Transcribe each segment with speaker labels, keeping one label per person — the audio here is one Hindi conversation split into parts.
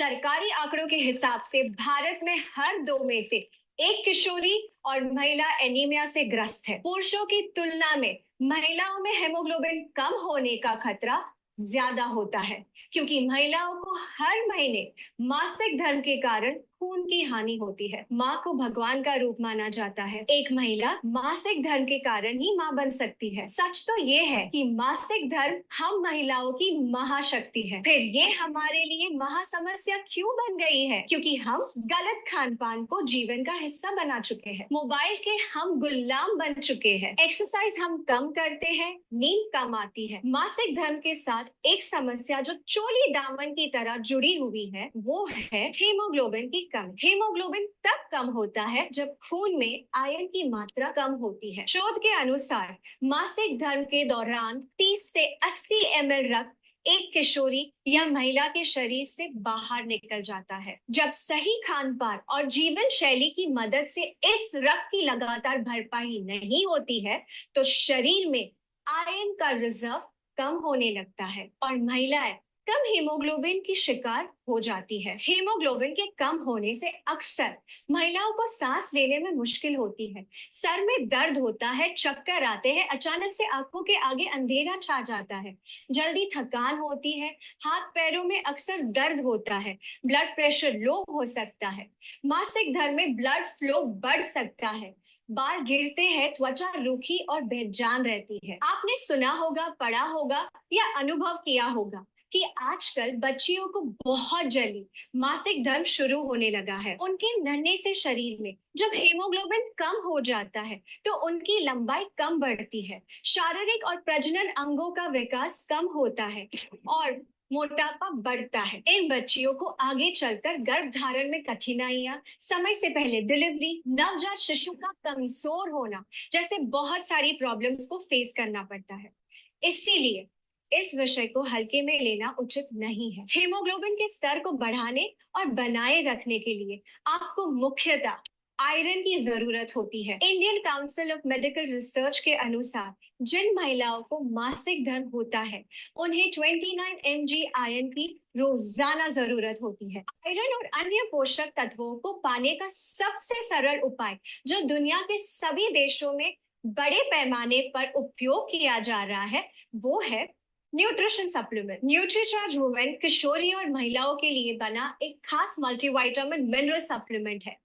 Speaker 1: सरकारी आंकड़ों के हिसाब से भारत में हर दो में से एक किशोरी और महिला एनीमिया से ग्रस्त है। पुरुषों की तुलना में महिलाओं में हेमोग्लोबिन कम होने का खतरा ज्यादा होता है, क्योंकि महिलाओं को हर महीने मासिक धर्म के कारण खून की हानि होती है। माँ को भगवान का रूप माना जाता है। एक महिला मासिक धर्म के कारण ही माँ बन सकती है। सच तो ये है कि मासिक धर्म हम महिलाओं की महाशक्ति है। फिर ये हमारे लिए महासमस्या क्यों बन गई है? क्योंकि हम गलत खान पान को जीवन का हिस्सा बना चुके हैं। मोबाइल के हम गुलाम बन चुके हैं। एक्सरसाइज हम कम करते हैं, नींद कम आती है। मासिक धर्म के साथ एक समस्या जो चोली दामन की तरह जुड़ी हुई है, वो है हीमोग्लोबिन की कमी। हीमोग्लोबिन तब कम होता है जब खून में आयरन की मात्रा कम होती है। शोध के अनुसार मासिक धर्म के दौरान 30 से 80 ml रक्त एक किशोरी या महिला के शरीर से बाहर निकल जाता है। जब सही खान पान और जीवन शैली की मदद से इस रक्त की लगातार भरपाई नहीं होती है, तो शरीर में आयरन का रिजर्व कम होने लगता है और महिलाएं कम हीमोग्लोबिन की शिकार हो जाती है। हीमोग्लोबिन के कम होने से अक्सर महिलाओं को सांस लेने में मुश्किल होती है, सर में दर्द होता है, चक्कर आते हैं, अचानक से आंखों के आगे अंधेरा छा जाता है, जल्दी थकान होती है, हाथ पैरों में अक्सर दर्द होता है, ब्लड प्रेशर लो हो सकता है, मासिक धर्म में ब्लड फ्लो बढ़ सकता है, बाल गिरते हैं, त्वचा रूखी और बेजान रहती है। आपने सुना होगा, पढ़ा होगा या अनुभव किया होगा कि आजकल बच्चियों को बहुत जल्दी मासिक धर्म शुरू होने लगा है। उनके नन्हे से शरीर में जब हीमोग्लोबिन कम हो जाता है, तो उनकी लंबाई कम बढ़ती है, शारीरिक और प्रजनन अंगों का विकास कम होता है और मोटापा बढ़ता है। इन बच्चियों को आगे चलकर गर्भ धारण में कठिनाइयां, समय से पहले डिलीवरी, नवजात शिशु का कमजोर होना जैसे बहुत सारी प्रॉब्लम्स को फेस करना पड़ता है। इसीलिए इस विषय को हल्के में लेना उचित नहीं है। हीमोग्लोबिन के स्तर को बढ़ाने और बनाए रखने के लिए आपको मुख्यतः आयरन की जरूरत होती है। Indian council of medical research के अनुसार जिन महिलाओं को मासिक धर्म होता है, उन्हें 29 mg आयरन की रोजाना जरूरत होती है। आयरन और अन्य पोषक तत्वों को पाने का सबसे सरल उपाय जो दुनिया के सभी देशों में बड़े पैमाने पर उपयोग किया जा रहा है, वो है न्यूट्रिशन सप्लीमेंट। न्यूट्रीचार्ज वुमेन किशोरी और महिलाओं के लिए बना एक खास मल्टीविटामिन मिनरल सप्लीमेंट है,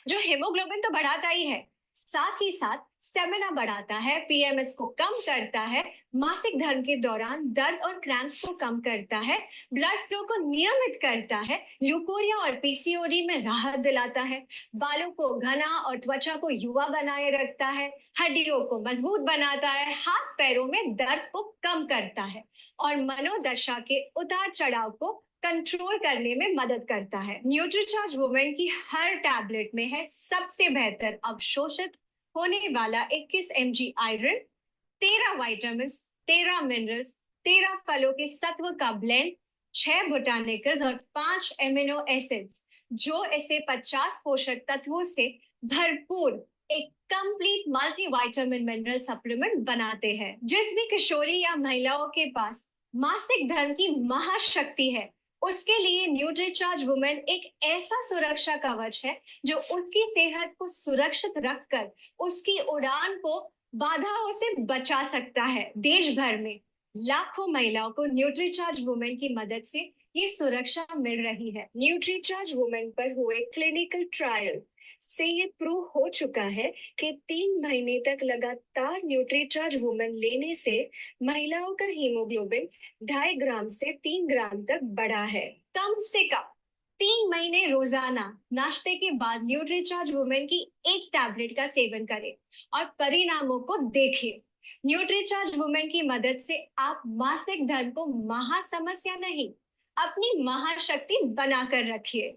Speaker 1: जो हेमोग्लोबिन तो बढ़ाता ही है, साथ ही साथ स्टेमिना बढ़ाता है, पीएमएस को कम करता है, मासिक धर्म के दौरान दर्द और क्रैम्प्स को कम करता है, ब्लड फ्लो को नियमित करता है, ल्यूकोरिया और पीसीओडी में राहत दिलाता है, बालों को घना और त्वचा को युवा बनाए रखता है, हड्डियों को मजबूत बनाता है, हाथ पैरों में दर्द को कम करता है और मनोदशा के उतार चढ़ाव को कंट्रोल करने में मदद करता है। न्यूट्रीचार्ज वुमेन की हर टैबलेट में है सबसे बेहतर अवशोषित होने वाला 21 mg आयरन, 13 विटामिन, 13 मिनरल्स, 13 फलों के सत्व का ब्लेंड, 6 बोटानिकल्स और 5 एमिनो एसिड्स, जो इसे 50 पोषक तत्वों से भरपूर एक कंप्लीट मल्टीविटामिन मिनरल सप्लीमेंट बनाते हैं। जिस भी किशोरी या महिलाओं के पास मासिक धर्म की महाशक्ति है, उसके लिए न्यूट्रीचार्ज वुमेन एक ऐसा सुरक्षा कवच है जो उसकी सेहत को सुरक्षित रखकर उसकी उड़ान को बाधाओं से बचा सकता है। देश भर में लाखों महिलाओं को न्यूट्रीचार्ज वुमेन की मदद से ये सुरक्षा मिल रही है। न्यूट्रीचार्ज वुमेन पर हुए क्लिनिकल ट्रायल से ये प्रूव हो चुका है कि 3 महीने तक लगातार न्यूट्रीचार्ज वुमेन लेने से महिलाओं का हीमोग्लोबिन 2.5 ग्राम से 3 ग्राम तक बढ़ा है। कम से कम 3 महीने रोजाना नाश्ते के बाद न्यूट्रीचार्ज वुमेन की एक टैबलेट का सेवन करें और परिणामों को देखें। न्यूट्रीचार्ज वुमेन की मदद से आप मासिक धर्म को महासमस्या नहीं, अपनी महाशक्ति बनाकर रखिए।